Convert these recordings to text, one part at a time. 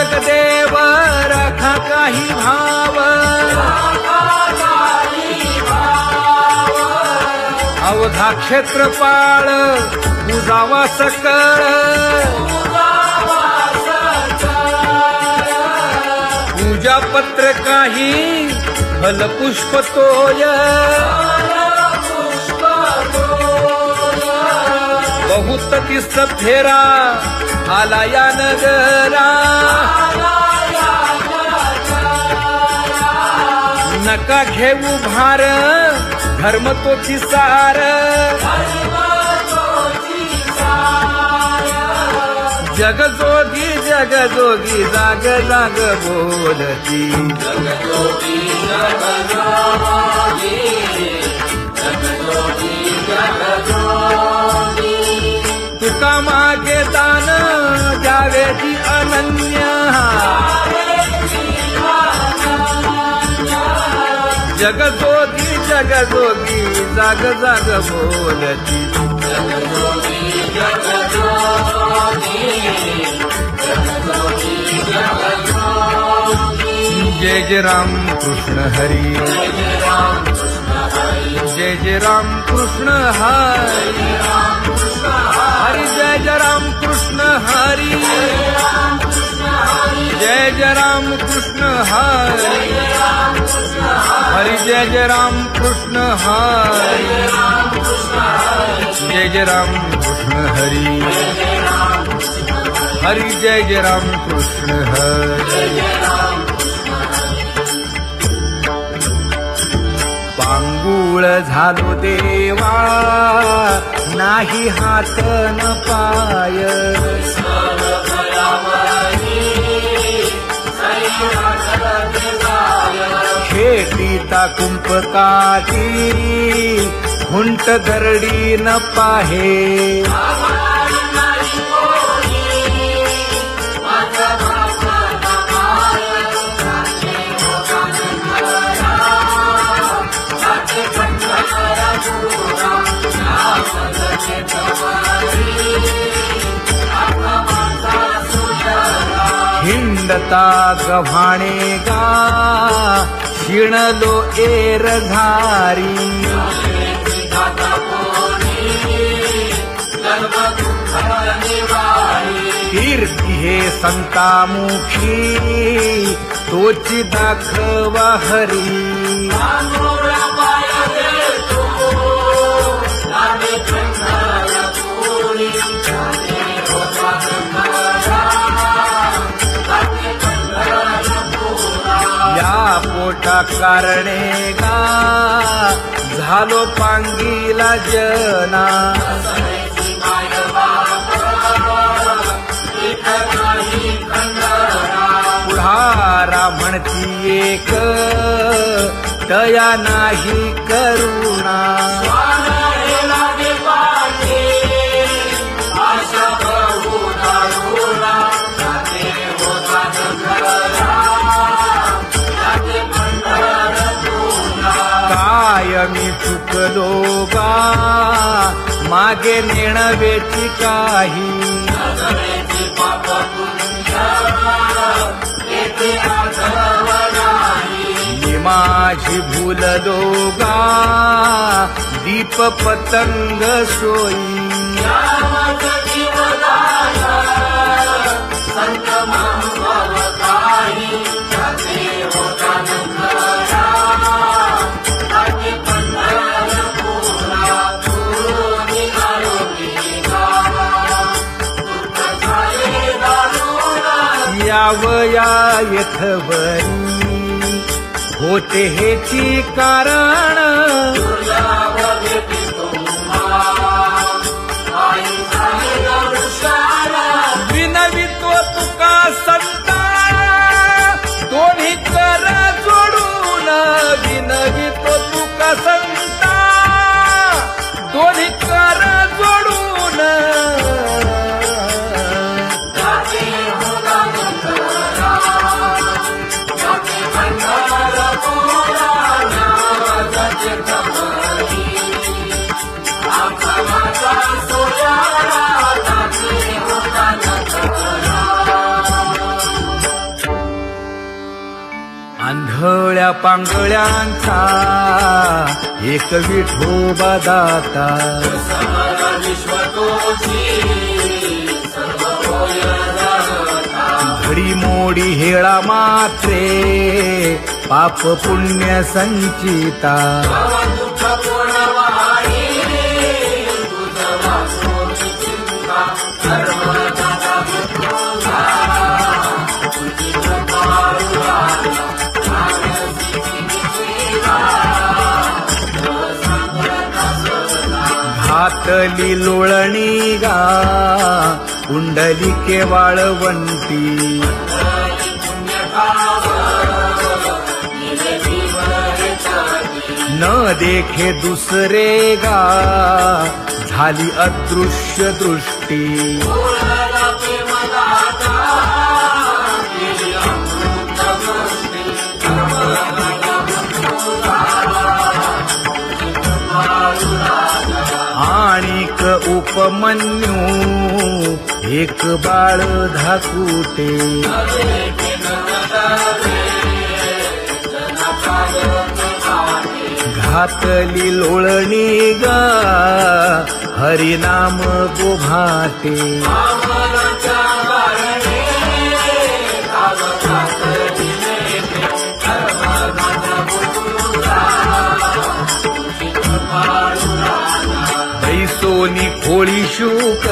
जगदेव राखा काही भाव अवधा क्षेत्रपाळ पूजावा सकळ पूजा पत्र काही फलपुष्प तोय बहुत तीस फेरा आला या नगरा नका घेऊ भार धर्म तोची सार जगजोगी जगजोगी जाग जाग बोलती तुका मागे दान द्यावेची अनन्य जगजोगी जगजोगी जाग जाग बोलती जय जय राम कृष्ण हरी जय जय राम कृष्ण हरी हरि जय जय राम कृष्ण हरी जय जय राम कृष्ण हरी हरि जय जय राम कृष्ण हरी जय जय राम कृष्ण हरी हरि जय जय राम कृष्ण हरी पांगुळ झालो देवा नाही हात न पाय खेटीता कुंपकाठी हुंट दरडी न पाहे हिंडता गव्हाणे गा शिणलो एरघारी कीर्ती हे संतामुखी तोची दाखवा हरी या पोटा कारणे गा झालो पांगीला जना पुढारा म्हणती एक तया नाही करुणा मी चुकलो गा मागे नेणवेची काही मी माझी भूललो गा दीप पतंग सोयी यावया यथवरी होते हेची कारण विनवितो तुका संता दोन्ही कर जोडून विनवितो तुका संता दोन्ही कर जोडून Come on. पांगळ्यांचा एक विठोबा दाता घडी मोडी हेळा मात्रे पाप पुण्य संचिता घातली लोळणी गा कुंडलिके वाळवंटी न देखे दुसरे गा झाली अदृश्य दृष्टी आणिक उपमन्यू एक बाळ धाकुटे घातली लोळणी गा हरिनाम गोभाटे सोनी खोळी शूक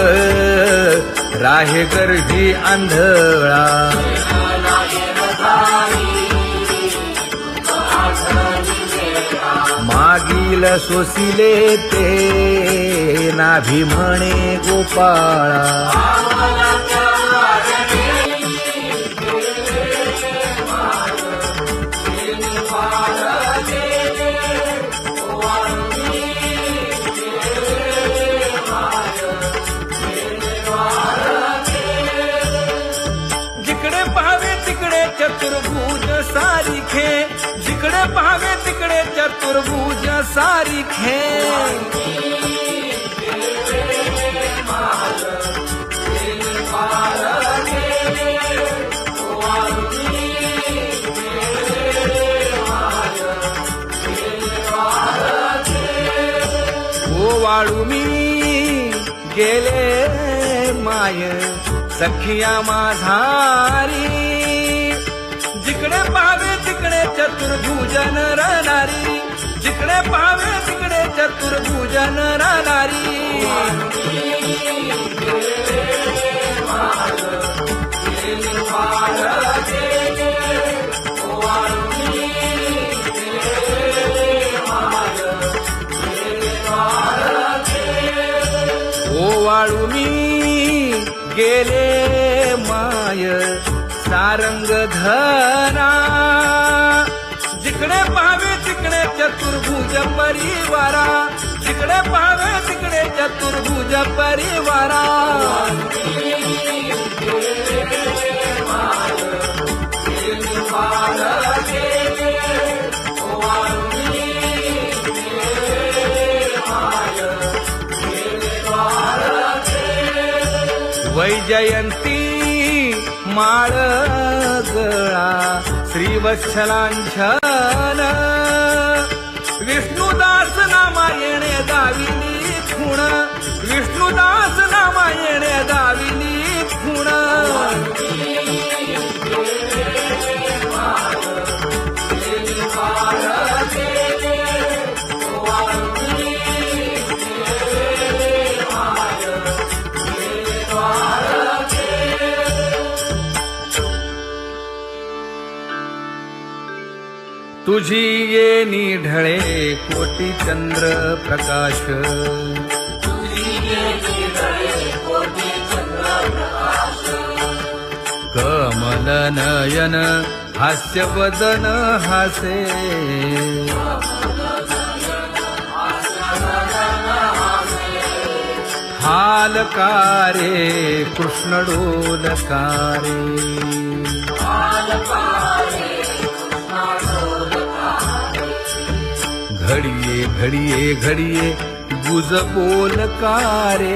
राहे गर्भी आंधळा मागील सोसिले ते नाभी म्हणे गोपाळा चतुर्भुज सारिखे जिकडे पाहावे तिकडे चतुर्भुज सारिखे ओ वाळू मी गेले माय सखिया माझारी जिकडे पाहावे तिकडे चतुर्भुज नरनारी जिकडे पाहावे तिकडे चतुर्भुज नरनारी ओ वाळू मी गेले माय सारंग धना जिकडे पाहावे तिकडे चतुर्भुज परिवारा जिकडे पाहावे तिकडे चतुर्भुज परिवारा वैजयंती माळ गळा श्रीवत्सलांछन विष्णुदास नामायणे दाविनी खूण विष्णुदास नामायणे दाविनी खूण तुझी ये निढळे कोटी चंद्र प्रकाश कमल नयन हास्य वदन हासे हालकारे कृष्ण डोलकारे घडिये घडिये घडिये गुज बोलकारे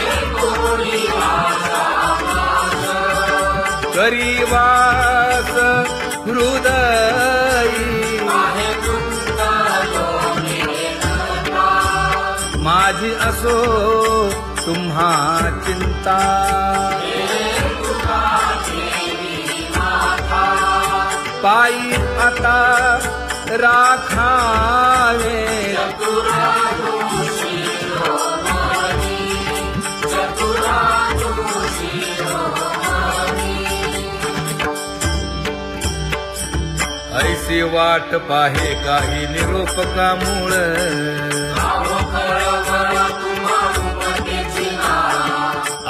गरीबास हृदयी माझी असो तुम्हा चिंता पायी आता राखावे ऐसी वाट पाहे काही निरोपकामुळ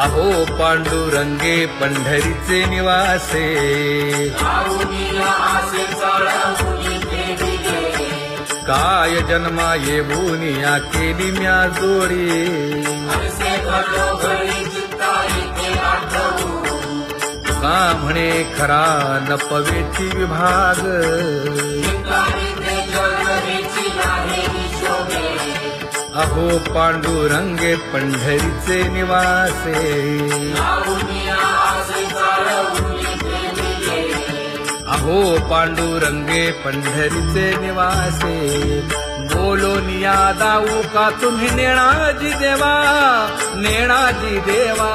अहो पांडुरंगे पंढरीचे निवासे काय जन्मा येऊन या केली म्या जोडी का म्हणे खरा नपवेची विभाग अहो पांडुरंगे पंढरीचे निवासे अहो पांडुरंगे पंढरीचे निवासे बोलोनिया दाऊ का तुम्ही नेणाजी देवा नेणाजी देवा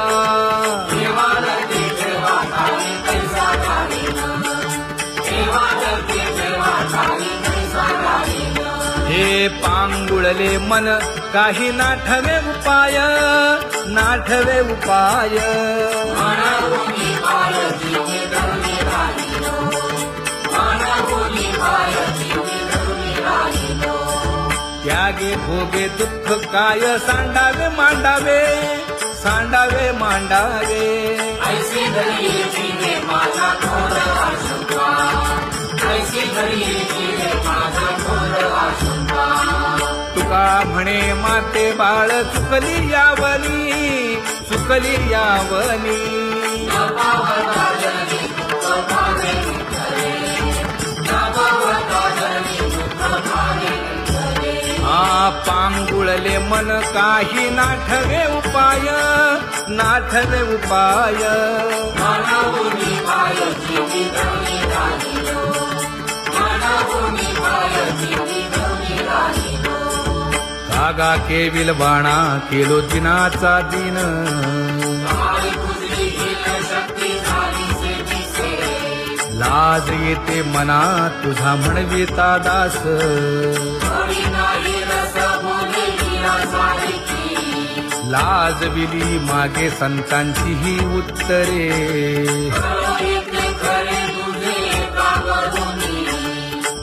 हे पांगुळले मन काही नाठवे उपाय नाठवे उपाय त्यागे भोगे दुःख काय सांडावे मांडावे सांडावे मांडावे तुका म्हणे माते बाळ चुकली यावली पांगुळले मन काही नाठवे उपाय नाठवे उपाय कागा केविल बाणा केलो दिनाचा दिन लाज येते मना तुझा म्हणविता दास लाज विली मागे संतांची ही उत्तरे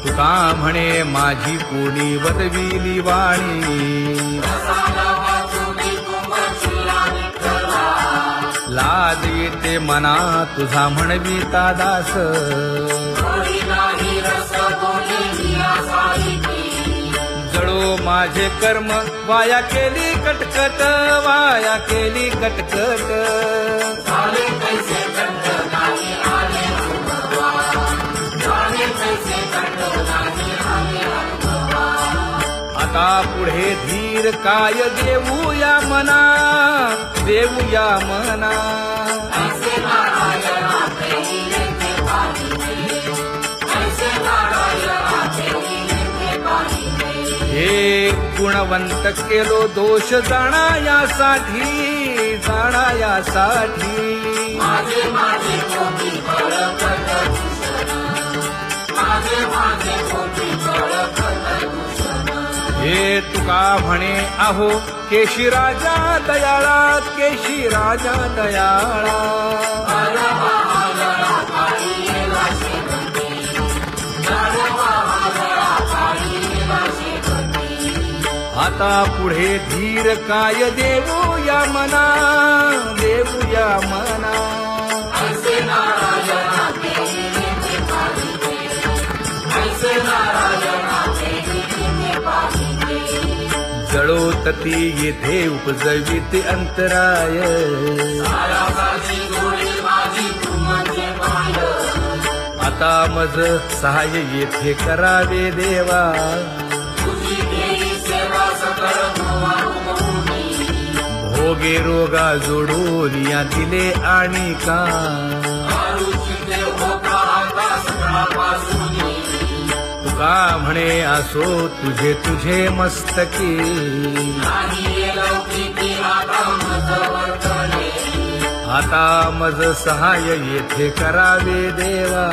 तुका म्हणे माझी कोणी वदविली वाणी लाज येते मना तुझा म्हणविता दास जळो माझे कर्म वाया केली कटकट वाया केली कटकट आता पुढे धीर काय देऊया मना देऊया मना हे गुणवंत केलो दोष जाणायासाठी हे तुका म्हणे अहो केशी राजा दयाळा केशी राजा दयाळा आता पुढे धीर काय देऊया मना देऊया मना जळोतती येथे उपजविते अंतराय आता मज सहाय्य येथे करावे देवा भोगे रोगा जोडून या दिले आणि का तुका म्हणे असो तुझे तुझे मस्तकी, आता मज सहाय येथे करावे देवा,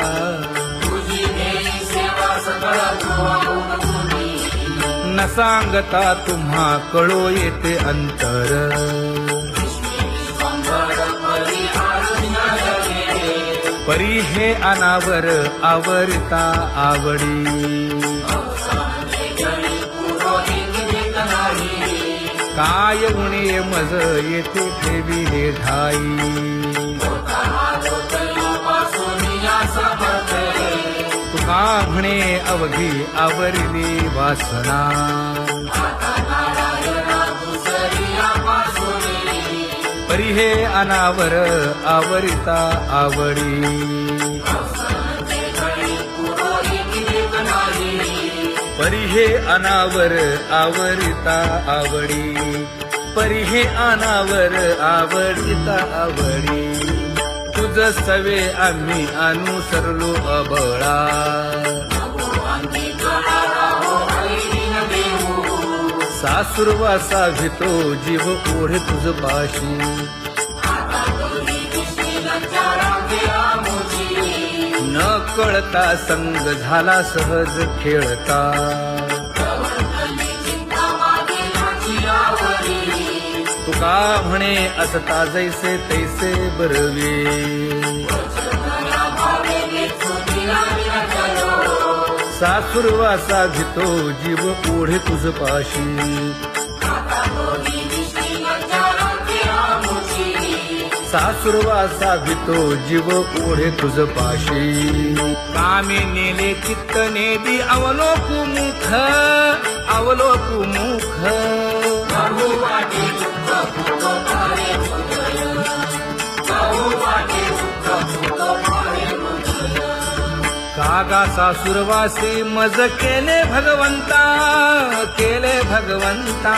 न सांगता तुम्हा कळो येते अंतर, परी हे अनावर आवरता आवडी, काय उणे मज येथे ठेविले ठाई, तुका म्हणे अवघी आवरली वासना, परी हे अनावर आवरिता आवडी, परी हे अनावर आवरिता आवडी, परी हे अनावर आवडिता आवडी, तुझ सवे आम्ही अनुसरलो अबळा, सासुरवासा भितो जीव ओढे तुझ पाशी, न कळता संग झाला सहज खेळता, तुका म्हणे असता जैसे तैसे बरवे, सासुरवासा भितो जीव ओढे तुझ पाशी, सासुरवासा भितो जीव ओढे तुझ पाशी, कामे नेले चित्त नेदी अवलोकु मुख, अवलोकु मुख, कागा सासुरवासी मज केले भगवंता, केले भगवंता,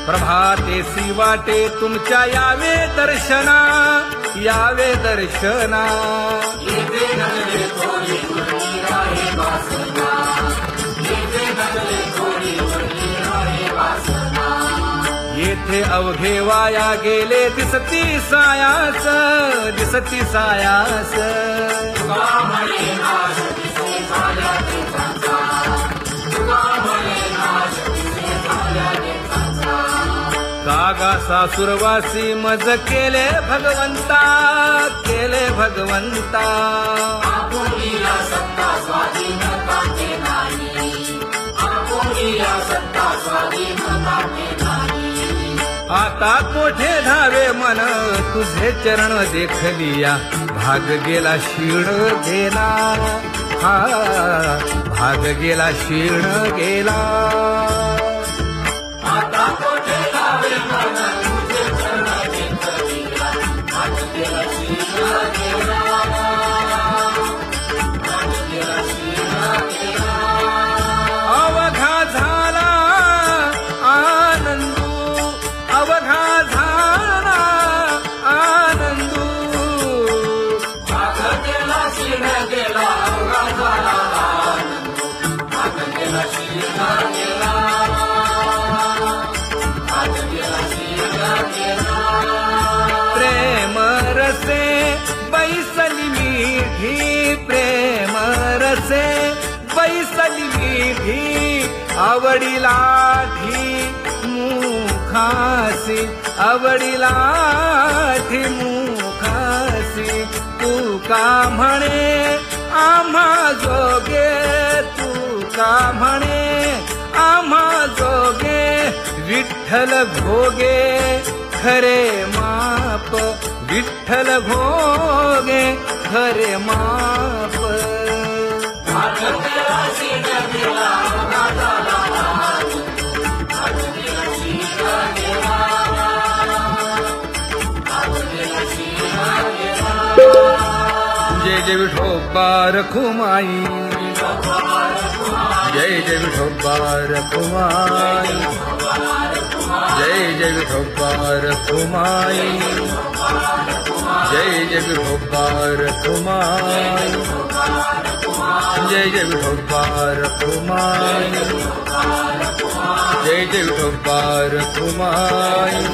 प्रभातेसी वाटे तुमच्या यावे दर्शना, यावे दर्शना, येथे अवघे वाया गेले दिसती सायास, दिसती सायास, कागा सासुरवासी मज केले भगवंता, केले भगवंता, आता कोठे धावे मन तुझे चरण देखलिया, भाग गेला क्षीण गेला, हा भाग गेला क्षीण गेला, आता कोठे धावे मन तुझे चरण देखलिया, भाग गेला क्षीण गेला, भाग गेला क्षीण गेला, अवघा झाला आनंदू, अवघा झाला आनंदू, भाग गेला क्षीण गेला, अवघा झाला आनंदू, भाग गेला क्षीण गेला, भाग गेला क्षीण गेला, प्रेम रसे बैसली मीठी, प्रेम रसे बैसली मीठी, आवडीला ठी मुखासी, आवडीला ठी मुखासी, तू का म्हणे आम्हा जोगे, तू का म्हणे आम्हा जोगे, विठ्ठल भोगे खरे माप, विठ्ठल भोगे खरे माप, जय जय विठोबा रखुमाई, जय जय विठोबा रखुमाई, जय जय विठोबा रखुमाई जय जय विठोबा रखुमाई जय जय विठोबा रखुमाई जय जय विठोबा रखुमाई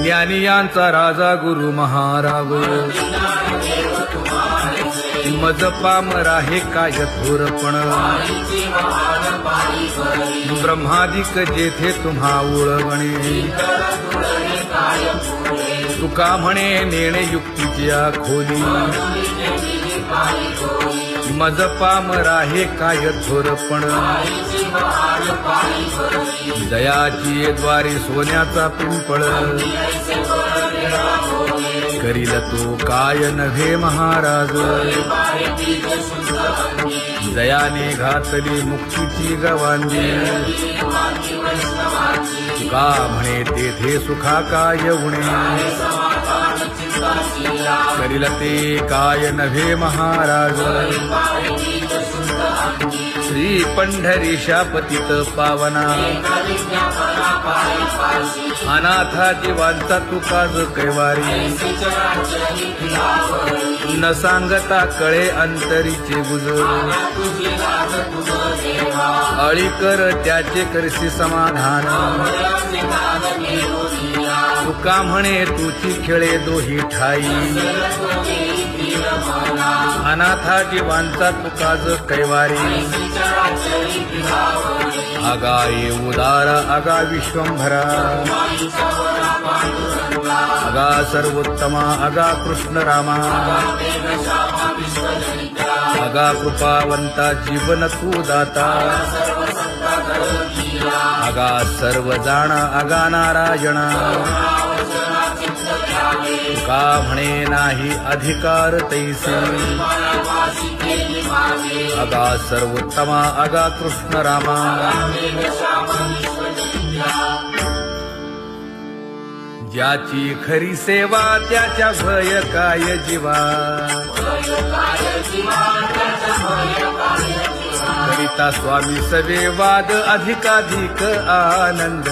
ज्ञानियांचा राजा गुरु महाराव मज पामरा हे काय थोरपण ब्रह्मादिक जेथे तुम्हा उळवणे तुका म्हणे नेणे युक्तीच्या खोली मज पामरा हे काय थोरपण दयाची द्वारी सोन्याचा पिंपळ करील तो काय नव्हे महाराज दयाने घातली मुक्तीची गवांगी तुका म्हणे तेथे सुखा काय उणे करील ते काय नव्हे महाराज श्री पंढरीशा पतित पावना अनाथा जीवांचा तुकाज कैवारी न सांगता कळे अंतरीचे गुजर अळी कर त्याचे करशी समाधान तुका म्हणे तुची खेळे दोही ठाई अनाथा जीवांचा तुकाज कैवारी आगा ये उदार आगा विश्वंभरा आगा सर्वोत्तमा आगा कृष्ण रामा आगा कृपावंता जीवन तू दाता आगा सर्व जाणा आगा नारायणा तुका म्हणे नाही अधिकार तैसे आगा सर्वोत्तमा आगा कृष्ण रामा ज्याची खरी सेवा त्याच्या भय काय जीवा करिता स्वामी सवे वाद अधिकाधिक आनंद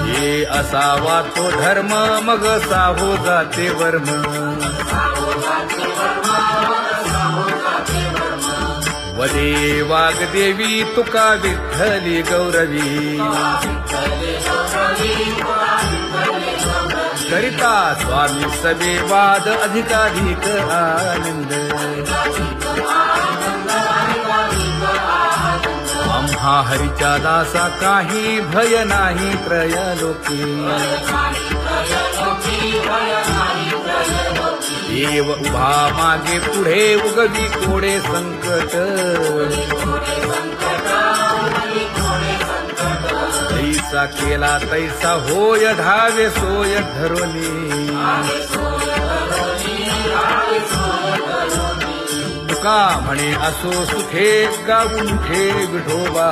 हे असावा तो धर्म मग साहो जाते वर्म वदे वाग्देवी तुका विठ्ठली गौरवी करिता स्वामी सवे वाद अधिकाधिक आनंद आम्हा हरीच्या दासा काही भय नाही त्रयलोकी देव उभा मागे पुढे उगवी कोडे संकट तैसा केला तैसा होय धावे सोय धरोनी तुका म्हणे असो सुखे गाऊन ठे विठोबा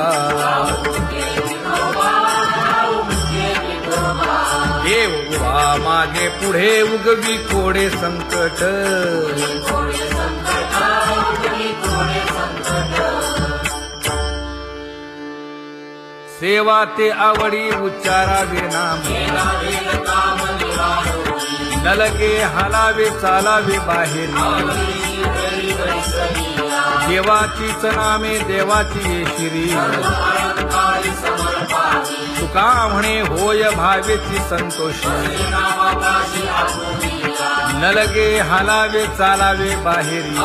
देव उभा मागे पुढे उगवी कोडे संकट सेवा ते आवडी उच्चारावे नाम न लगे हालावे चालावे बाहेर देवाचीच नामे देवाची शिरी तुका म्हणे होय भावेची संतोषी न लगे हालावे चालावे बाहेरी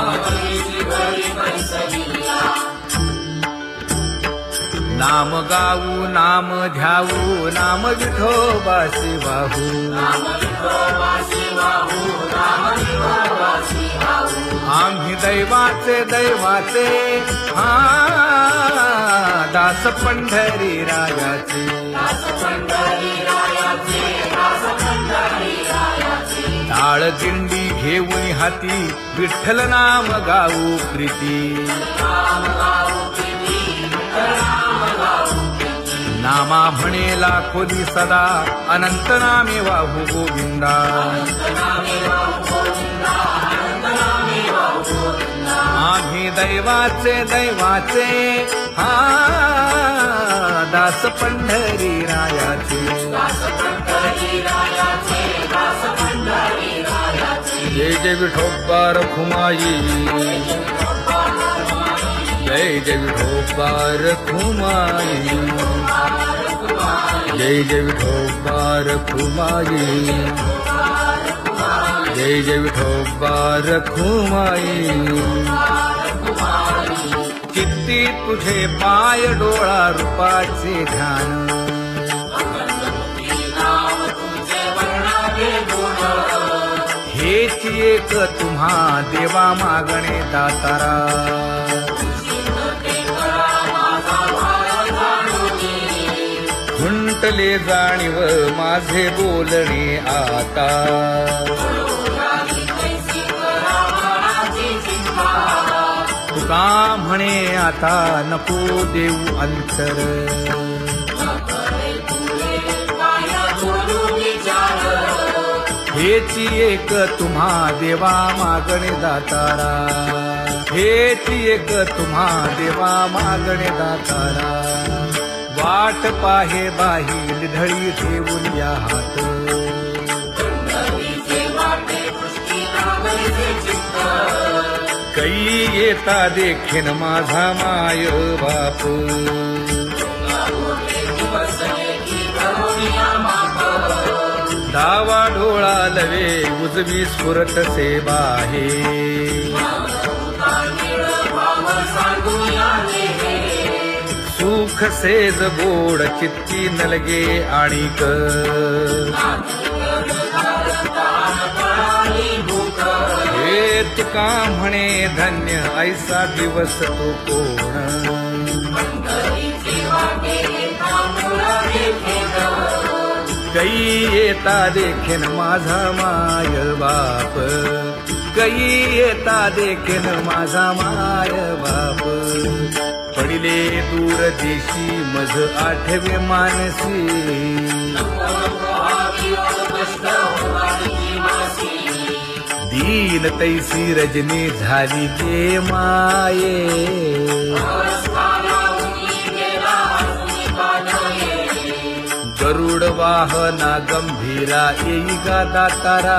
नाम गाऊ नाम ध्याऊ नाम विठोबासी वाहू आम्ही दैवाचे दैवाचे हा दास पंढरी रायाचे टाळ दिंडी घेऊन हाती विठ्ठल नाम गाऊ प्रीती नामा म्हणे लाखोली सदा अनंत नामे वाहू गोविंदा स्वामी दैवाचे दैवाचे हा दास पंढरी रायाचे जय जय विठोबा रखुमाई जय जय विठोबा रखुमाई जय जय विठोबा रखुमाई जय जय विठोबा रखुमाई चित्ती तुझे पाय डोळा रूपाचे ध्यान हेच एक तुम्हा देवा मागणे दातारा खुंटले जाणीव माझे बोलणे आता तुका म्हणे आता नको देऊ अंतर हेची एक तुम्हा देवा मागणे दातारा हेची एक तुम्हा देवा मागणे दातारा वाट पाहे बाही ढळी ठेवून या हात कै येता देखीन माझा माय बाप डावा डोळा लवे उजवी स्फुरत से बाहे सुख सेज गोड चित्ती नलगे आणिक हे तुका म्हणे धन्य ऐसा दिवस तो कोण कै येता देखीन माझा माय बाप कै येता देखीन माझा माय बाप पडिले दूर देशी मज आठवे मानसी दीन तैसी रजनी झाली ते माये गरुड वाहना गंभीरा येई गा दातारा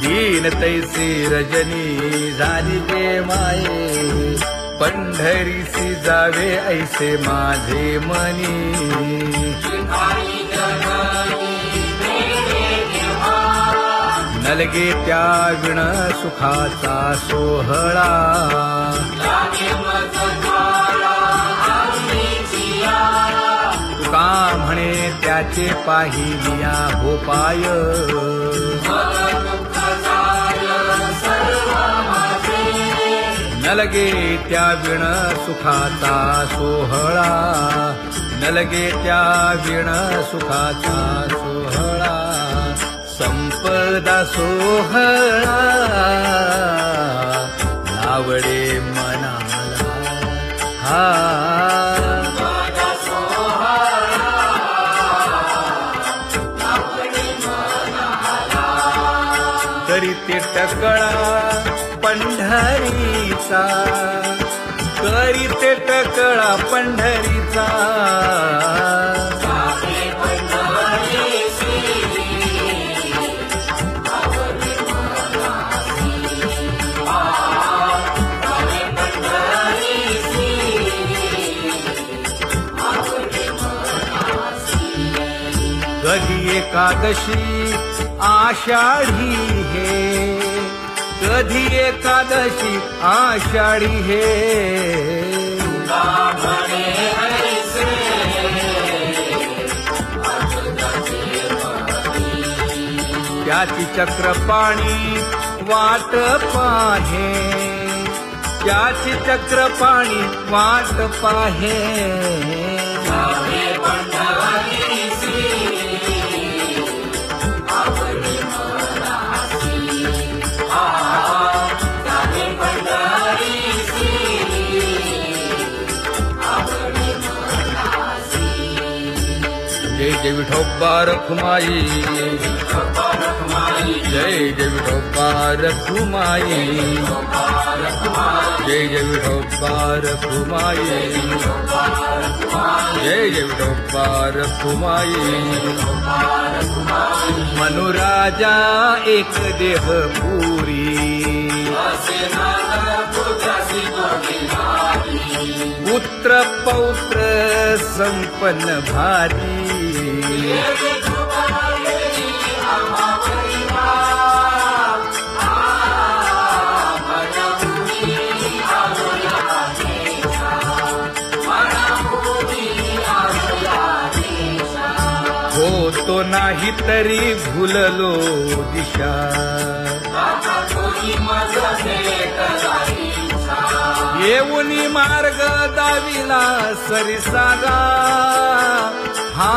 दीन तैसी रजनी झाली ते माये पंढरीसी जावे ऐसे माझे मनी नलगे त्या विण सुखाचा सोहळा तुका म्हणे त्याचे पाहिलिया हो पाय नलगे त्या विण सुखाचा सोहळा नलगे त्या विण सुखाचा सोहळा संपदा सोहळा आवडे मनाला हा करीते टकळा पंढरीचा करीते टकळा पंढरीचा कधी एकादशी आषाढी हे कधी एकादशी आषाढी हे त्याची चक्रपाणी वाट पाहे त्याची चक्रपाणी वाट पाहे जय जय विठोबा रखुमाई जय जय विठोबा रखुमाई, जय जय विठोबा रखुमाई, जय जय विठोबा रखुमाई. मनुराजा एक देह पुरी, पुत्र पौत्र संपन्न भारी. होतो नाही तरी भुललो दिशा, येऊनी मार्ग दाविला सरिसागा. हा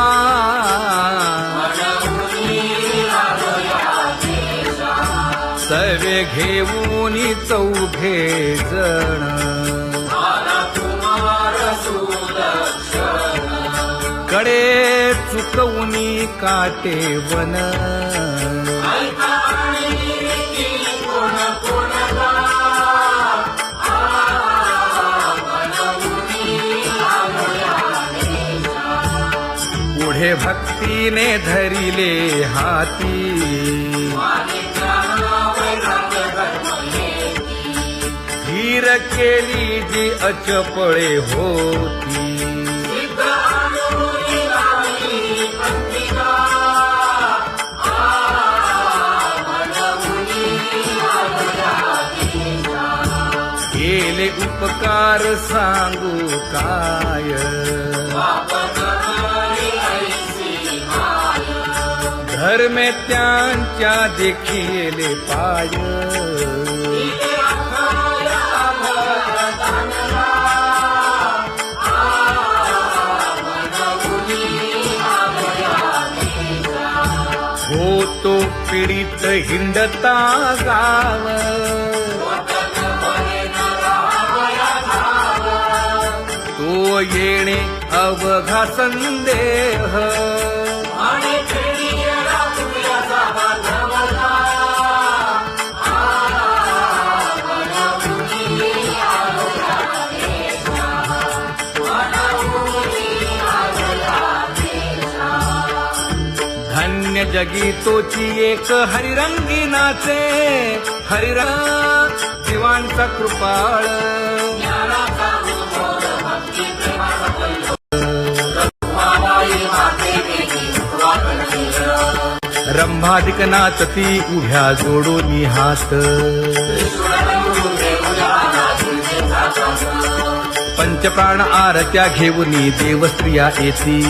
सवे घेऊनी चौघे जण, कडे चुकवूनी काटे वन. पुढे भक्तीने धरिले हाती, धीर केली जी अचपळे होती. केले उपकार सांगू काय, धर्मे त्यांच्या देखिले पाय. होतो पीडित हिंडता गाव, तो येणे अवघा संदेह. धन्य जगी तोची एक हरिरंगी नाचे, हरिरंग जीवांचा कृपाळ. रंभाधिक नाचती उभ्या जोडून हात, पंचप्राण आरत्या घेऊनी देवस्त्रिया येती.